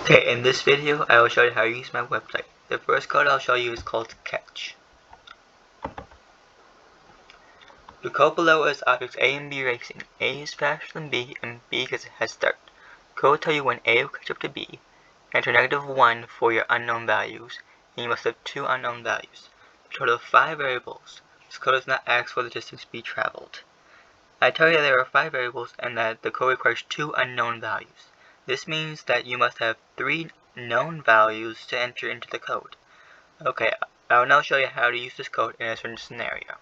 Okay, in this video, I will show you how to use my website. The first code I'll show you is called catch. The code below is objects A and B racing. A is faster than B, and B gets a head start. Code will tell you when A will catch up to B. Enter -1 for your unknown values, and you must have 2 unknown values. A total of 5 variables. This code does not ask for the distance B traveled. I tell you that there are 5 variables and that the code requires 2 unknown values. This means that you must have 3 known values to enter into the code. Okay, I will now show you how to use this code in a certain scenario.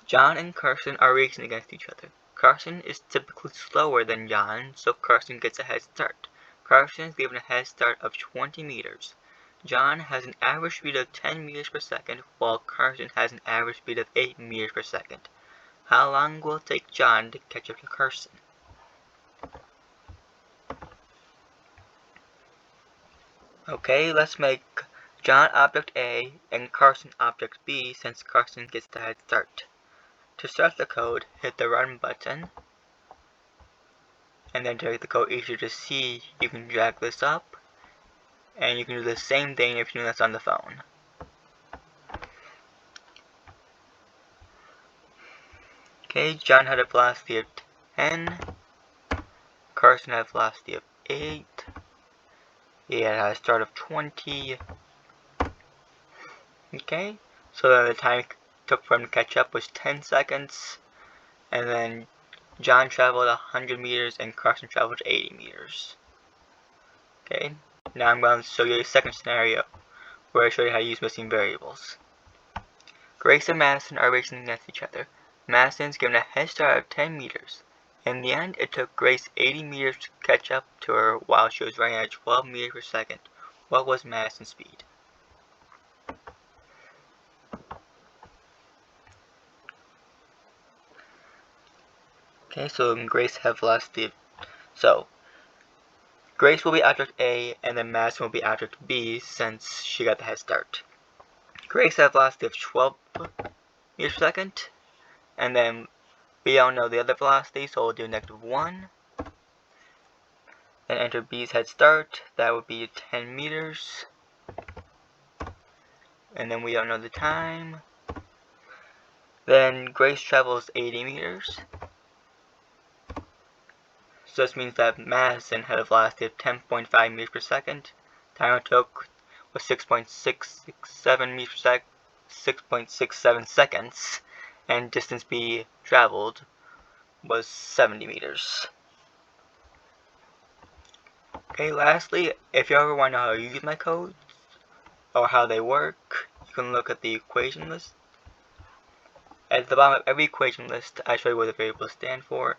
John and Carson are racing against each other. Carson is typically slower than John, so Carson gets a head start. Carson is given a head start of 20 meters. John has an average speed of 10 meters per second, while Carson has an average speed of 8 meters per second. How long will it take John to catch up to Carson? Okay, let's make John object A and Carson object B since Carson gets the head start. To start the code, hit the run button, and then to make the code easier to see, you can drag this up, and you can do the same thing if you do this on the phone. Okay, John had a velocity of 10, Carson had a velocity of 8, he had a start of 20. Okay, so then the time it took for him to catch up was 10 seconds, and then John traveled 100 meters and Carson traveled 80 meters. Okay, now I'm going to show you a second scenario where I show you how to use missing variables. Grace and Madison are racing against each other. Madison is given a head start of 10 meters. In the end, it took Grace 80 meters to catch up to her while she was running at 12 meters per second. What was Madison's speed? Okay, so Grace had velocity. So Grace will be object A, and then Madison will be object B since she got the head start. Grace had a velocity of 12 meters per second, and then we don't know the other velocity, so we'll do -1. Then enter B's head start, that would be 10 meters. And then we don't know the time. Then Grace travels 80 meters. So this means that Madison had a velocity of 10.5 meters per second. Time it took was 6.667 meters per second, 6.67 seconds, and distance B traveled was 70 meters. Okay, lastly, if you ever want to know how to use my codes or how they work, you can look at the equation list. At the bottom of every equation list, I show you what the variables stand for.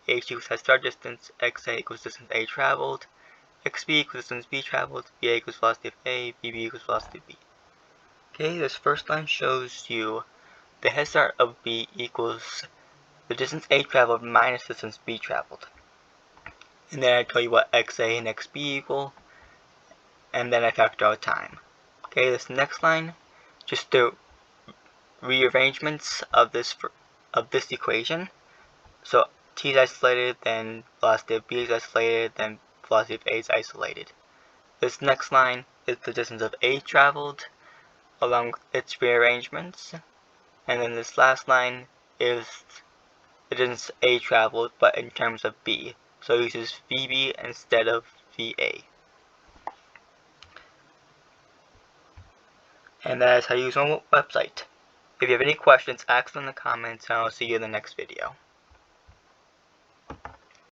H equals head start distance, XA equals distance A traveled, XB equals distance B traveled, VA equals velocity of A, VB equals velocity of B. Okay, this first line shows you the head start of B equals the distance A traveled minus distance B traveled. And then I tell you what XA and XB equal, and then I factor out time. Okay, this next line, just the rearrangements of this equation. So T is isolated, then velocity of B is isolated, then velocity of A is isolated. This next line is the distance of A traveled along with its rearrangements, and then this last line is the distance A traveled but in terms of B, so it uses VB instead of VA. And that is how you use my website. If you have any questions, ask them in the comments, and I'll see you in the next video.